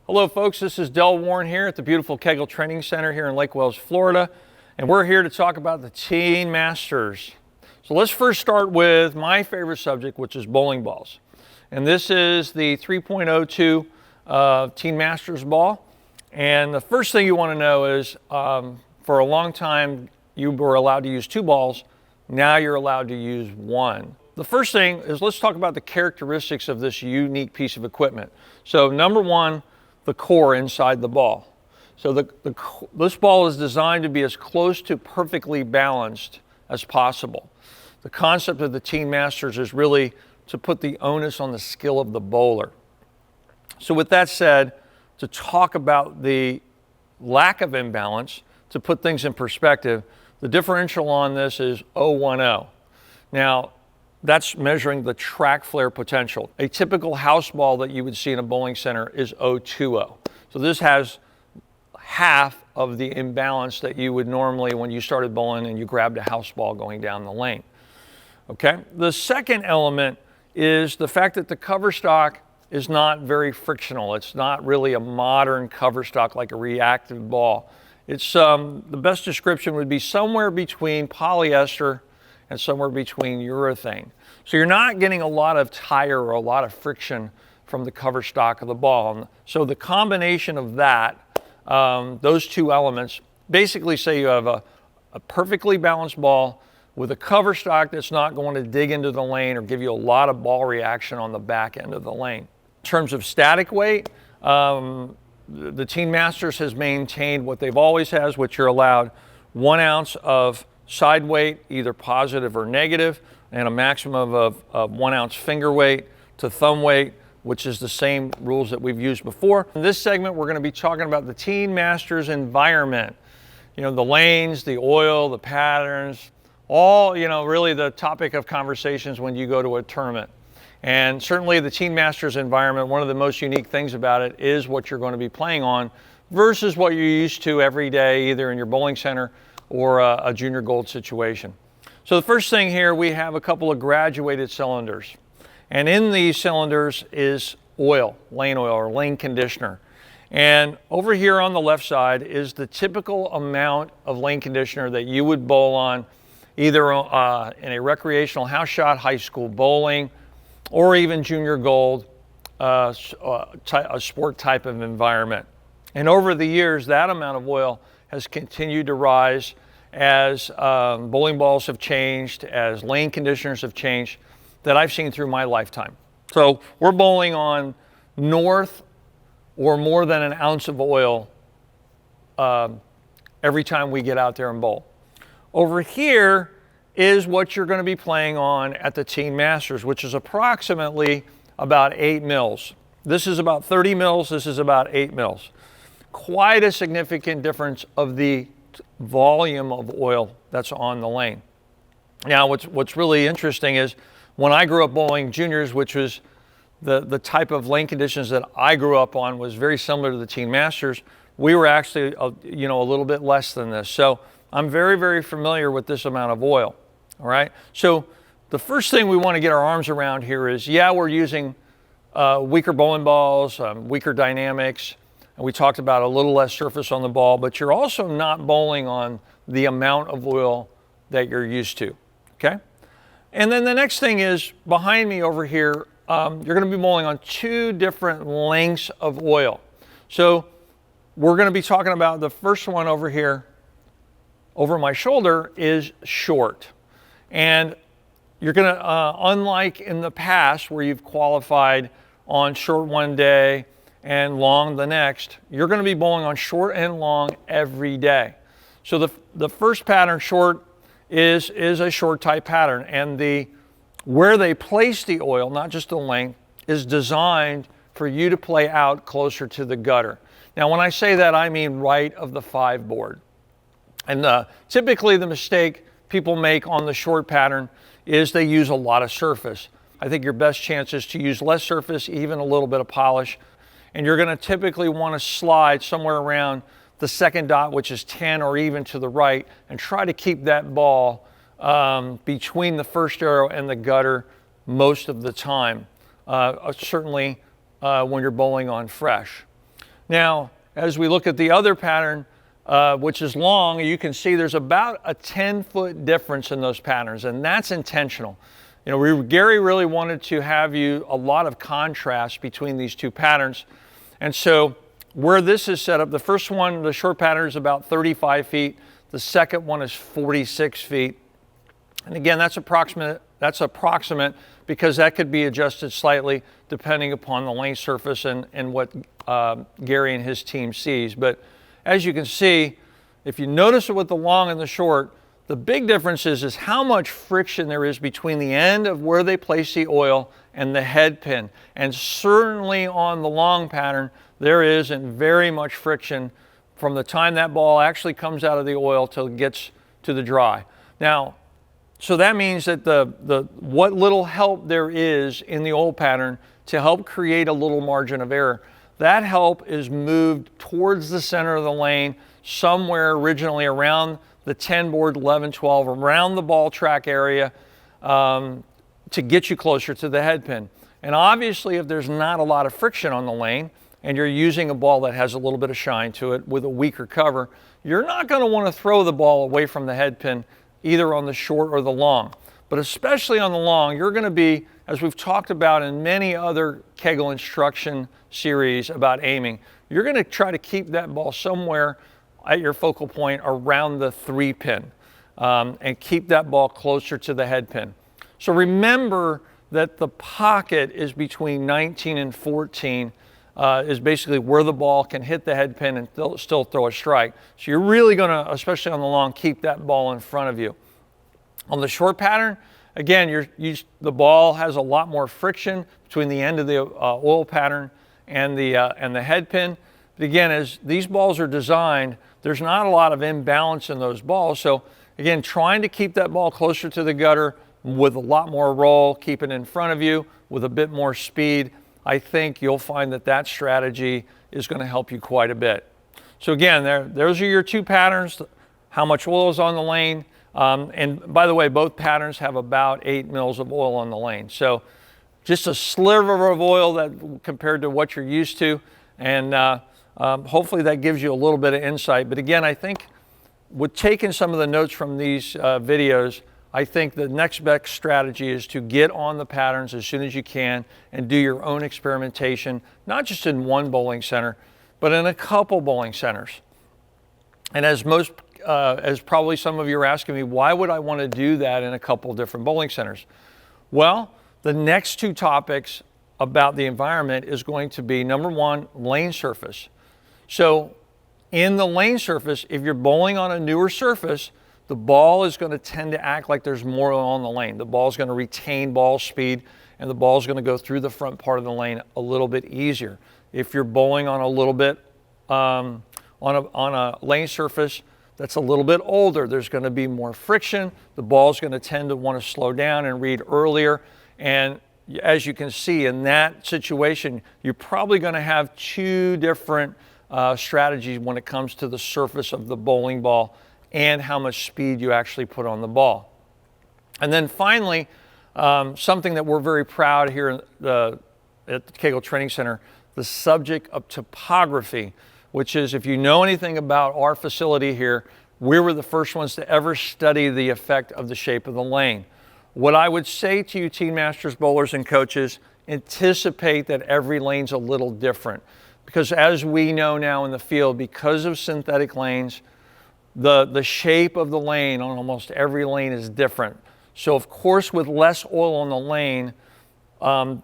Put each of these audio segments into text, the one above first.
Hello folks, this is Del Warren here at the beautiful Kegel Training Center here in Lake Wales, Florida, and we're here to talk about the Teen Masters. So let's first start with my favorite subject, which is bowling balls. And this is the 3.02 Teen Masters ball. And the first thing you want to know is for a long time you were allowed to use two balls, now you're allowed to use one. The first thing is let's talk about the characteristics of this unique piece of equipment. So number one, the core inside the ball. So this ball is designed to be as close to perfectly balanced as possible. The concept of the Teen Masters is really to put the onus on the skill of the bowler. So with that said, to talk about the lack of imbalance, to put things in perspective, the differential on this is 0.10. Now, that's measuring the track flare potential. A typical house ball that you would see in a bowling center is 0.20. So this has half of the imbalance that you would normally when you started bowling and you grabbed a house ball going down the lane. Okay. The second element is the fact that the cover stock is not very frictional. It's not really a modern cover stock like a reactive ball. It's the best description would be somewhere between polyester and somewhere between urethane. So you're not getting a lot of tire or a lot of friction from the cover stock of the ball. So the combination of that, those two elements, basically say you have a perfectly balanced ball with a cover stock that's not going to dig into the lane or give you a lot of ball reaction on the back end of the lane. In terms of static weight, the Teen Masters has maintained what they've always has, which you're allowed 1 ounce of side weight, either positive or negative, and a maximum of 1 ounce finger weight to thumb weight, which is the same rules that we've used before. In this segment, we're going to be talking about the Teen Masters environment. You know, the lanes, the oil, the patterns, all, really the topic of conversations when you go to a tournament. And certainly the Teen Masters environment, one of the most unique things about it is what you're going to be playing on versus what you're used to every day, either in your bowling center or a junior gold situation. So the first thing here, we have a couple of graduated cylinders. And in these cylinders is oil, lane oil or lane conditioner. And over here on the left side is the typical amount of lane conditioner that you would bowl on either in a recreational house shot, high school bowling, or even junior gold, a sport type of environment. And over the years, that amount of oil has continued to rise as bowling balls have changed, as lane conditioners have changed, that I've seen through my lifetime. So we're bowling on north or more than an ounce of oil every time we get out there and bowl. Over here is what you're going to be playing on at the Teen Masters, which is approximately about 8 mils. This is about 30 mils, this is about 8 mils. Quite a significant difference of the volume of oil that's on the lane. Now, what's really interesting is when I grew up bowling juniors, which was the type of lane conditions that I grew up on was very similar to the Teen Masters, we were actually a little bit less than this. So I'm very, very familiar with this amount of oil. All right. So the first thing we want to get our arms around here is, we're using weaker bowling balls, weaker dynamics. And we talked about a little less surface on the ball, but you're also not bowling on the amount of oil that you're used to, okay? And then the next thing is, behind me over here, you're going to be bowling on 2 different lengths of oil. So we're going to be talking about the first one over here, over my shoulder, is short. And you're going to, unlike in the past where you've qualified on short one day and long the next, you're going to be bowling on short and long every day. So the first pattern, short, is a short type pattern, and where they place the oil, not just the length, is designed for you to play out closer to the gutter. Now when I say that, I mean right of the 5 board. And typically the mistake people make on the short pattern is they use a lot of surface. I think your best chance is to use less surface, even a little bit of polish. And you're going to typically want to slide somewhere around the second dot, which is 10 or even to the right, and try to keep that ball between the first arrow and the gutter most of the time, certainly when you're bowling on fresh. Now, as we look at the other pattern, which is long, you can see there's about a 10-foot difference in those patterns, and that's intentional. You know, Gary really wanted to have you a lot of contrast between these two patterns. And so where this is set up, the first one, the short pattern, is about 35 feet. The second one is 46 feet. And again, that's approximate because that could be adjusted slightly depending upon the lane surface and what Gary and his team sees. But as you can see, if you notice it with the long and the short, the big difference is how much friction there is between the end of where they place the oil and the head pin. And certainly on the long pattern, there isn't very much friction from the time that ball actually comes out of the oil till it gets to the dry. Now, so that means that what little help there is in the oil pattern to help create a little margin of error, that help is moved towards the center of the lane, somewhere originally around the 10 board, 11, 12, around the ball track area to get you closer to the head pin. And obviously, if there's not a lot of friction on the lane and you're using a ball that has a little bit of shine to it with a weaker cover, you're not going to want to throw the ball away from the head pin either on the short or the long. But especially on the long, you're going to be, as we've talked about in many other Kegel instruction series about aiming, you're going to try to keep that ball somewhere at your focal point around the 3 pin and keep that ball closer to the head pin. So remember that the pocket is between 19 and 14 is basically where the ball can hit the head pin and still throw a strike. So you're really going to, especially on the long, keep that ball in front of you. On the short pattern, again, the ball has a lot more friction between the end of the oil pattern and the head pin. But again, as these balls are designed, there's not a lot of imbalance in those balls. So again, trying to keep that ball closer to the gutter with a lot more roll, keep it in front of you with a bit more speed, I think you'll find that strategy is going to help you quite a bit. So again, those are your two patterns, how much oil is on the lane. And by the way, both patterns have about 8 mils of oil on the lane. So just a sliver of oil that compared to what you're used to. And hopefully that gives you a little bit of insight. But again, I think with taking some of the notes from these videos, I think the next best strategy is to get on the patterns as soon as you can and do your own experimentation, not just in one bowling center, but in a couple bowling centers. And as probably some of you are asking me, why would I want to do that in a couple different bowling centers? Well, the next two topics about the environment is going to be, number one, lane surface. So in the lane surface, if you're bowling on a newer surface, the ball is going to tend to act like there's more on the lane. The ball is going to retain ball speed, and the ball is going to go through the front part of the lane a little bit easier. If you're bowling on a little bit on a lane surface that's a little bit older, there's going to be more friction. The ball is going to tend to want to slow down and read earlier. And as you can see in that situation, you're probably going to have two different strategies when it comes to the surface of the bowling ball and how much speed you actually put on the ball. And then finally, something that we're very proud here at the Kegel Training Center, the subject of topography, which is, if you know anything about our facility here, we were the first ones to ever study the effect of the shape of the lane. What I would say to you, Team Masters bowlers and coaches, anticipate that every lane's a little different. Because as we know now in the field, because of synthetic lanes, the shape of the lane on almost every lane is different. So of course, with less oil on the lane,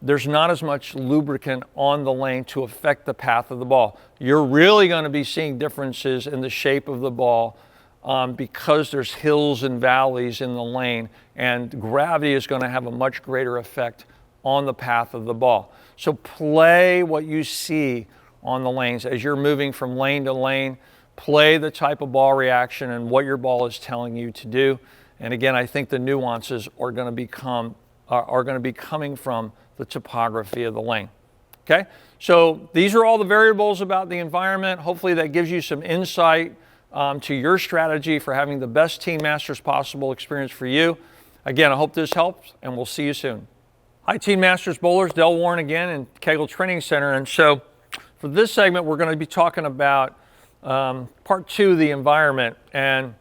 there's not as much lubricant on the lane to affect the path of the ball. You're really going to be seeing differences in the shape of the ball because there's hills and valleys in the lane, and gravity is going to have a much greater effect on the path of the ball. So play what you see on the lanes as you're moving from lane to lane. Play the type of ball reaction and what your ball is telling you to do. And again, I think the nuances are going to be coming from the topography of the lane. Okay, so these are all the variables about the environment. Hopefully that gives you some insight to your strategy for having the best Team Masters possible experience for you. Again, I hope this helps, and we'll see you soon. Hi, Team Masters bowlers, Del Warren again in Kegel Training Center. And so For this segment, we're going to be talking about part 2, the environment. And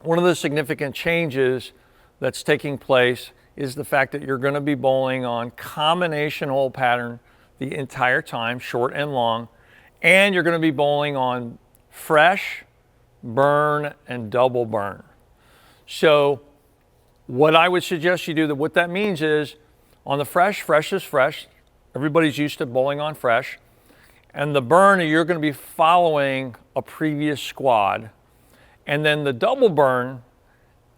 one of the significant changes that's taking place is the fact that you're going to be bowling on combination hole pattern the entire time, short and long, and you're going to be bowling on fresh, burn, and double burn. So what I would suggest you do, what that means is on the fresh is fresh. Everybody's used to bowling on fresh. And the burn, you're going to be following a previous squad. And then the double burn,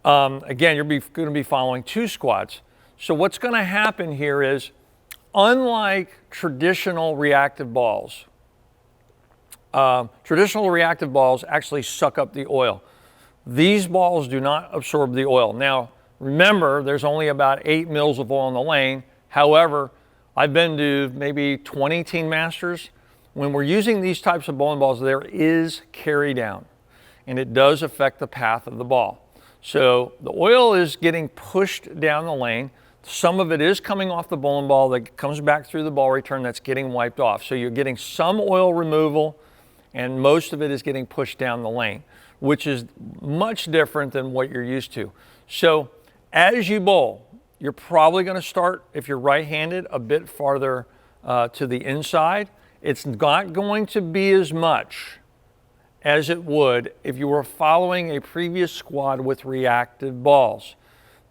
again, you're going to be following 2 squads. So what's going to happen here is, unlike traditional reactive balls actually suck up the oil. These balls do not absorb the oil. Now, remember, there's only about 8 mils of oil in the lane. However, I've been to maybe 20 Teen Masters. When we're using these types of bowling balls, there is carry down, and it does affect the path of the ball. So the oil is getting pushed down the lane. Some of it is coming off the bowling ball that comes back through the ball return that's getting wiped off. So you're getting some oil removal, and most of it is getting pushed down the lane, which is much different than what you're used to. So as you bowl, you're probably going to start, if you're right-handed, a bit farther to the inside. It's not going to be as much as it would if you were following a previous squad with reactive balls.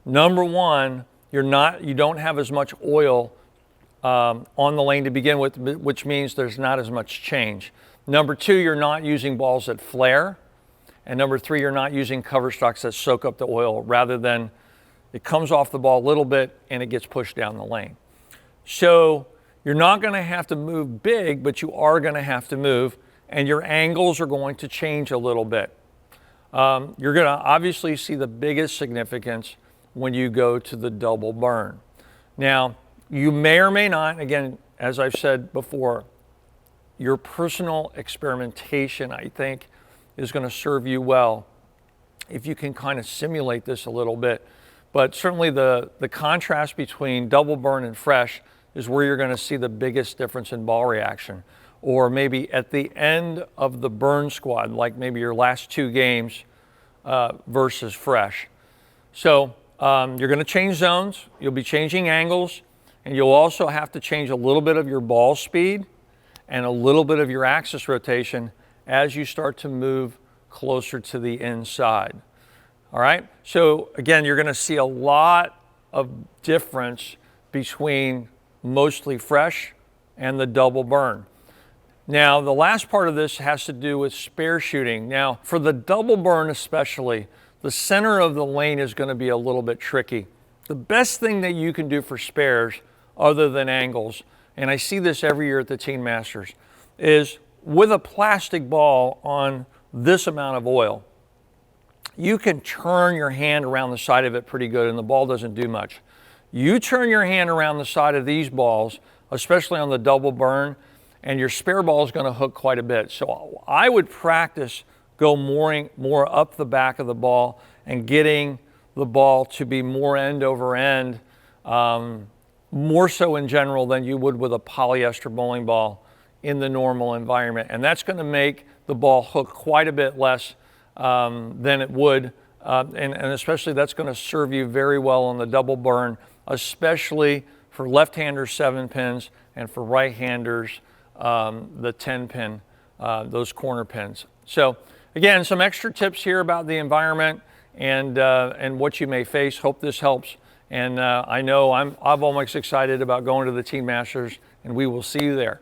Number one, you don't have as much oil on the lane to begin with, which means there's not as much change. Number two, you're not using balls that flare. And number three, you're not using cover stocks that soak up the oil, rather than it comes off the ball a little bit and it gets pushed down the lane. So you're not going to have to move big, but you are going to have to move, and your angles are going to change a little bit. You're going to obviously see the biggest significance when you go to the double burn. Now, you may or may not, again, as I've said before, your personal experimentation, I think, is going to serve you well if you can kind of simulate this a little bit. But certainly the contrast between double burn and fresh is where you're going to see the biggest difference in ball reaction. Or maybe at the end of the burn squad, like maybe your last 2 games versus fresh. So you're going to change zones, you'll be changing angles, and you'll also have to change a little bit of your ball speed and a little bit of your axis rotation as you start to move closer to the inside. All right, so again, you're going to see a lot of difference between mostly fresh and the double burn. Now, the last part of this has to do with spare shooting. Now, for the double burn especially, the center of the lane is going to be a little bit tricky. The best thing that you can do for spares, other than angles, and I see this every year at the Teen Masters, is with a plastic ball on this amount of oil, you can turn your hand around the side of it pretty good and the ball doesn't do much. You turn your hand around the side of these balls, especially on the double burn, and your spare ball is going to hook quite a bit. So I would practice go more up the back of the ball and getting the ball to be more end over end, more so in general than you would with a polyester bowling ball in the normal environment. And that's going to make the ball hook quite a bit less than it would. And especially that's going to serve you very well on the double burn, especially for left-handers 7 pins and for right-handers the 10 pin, those corner pins. So again, some extra tips here about the environment and what you may face. Hope this helps. And I know I'm almost excited about going to the Teen Masters, and we will see you there.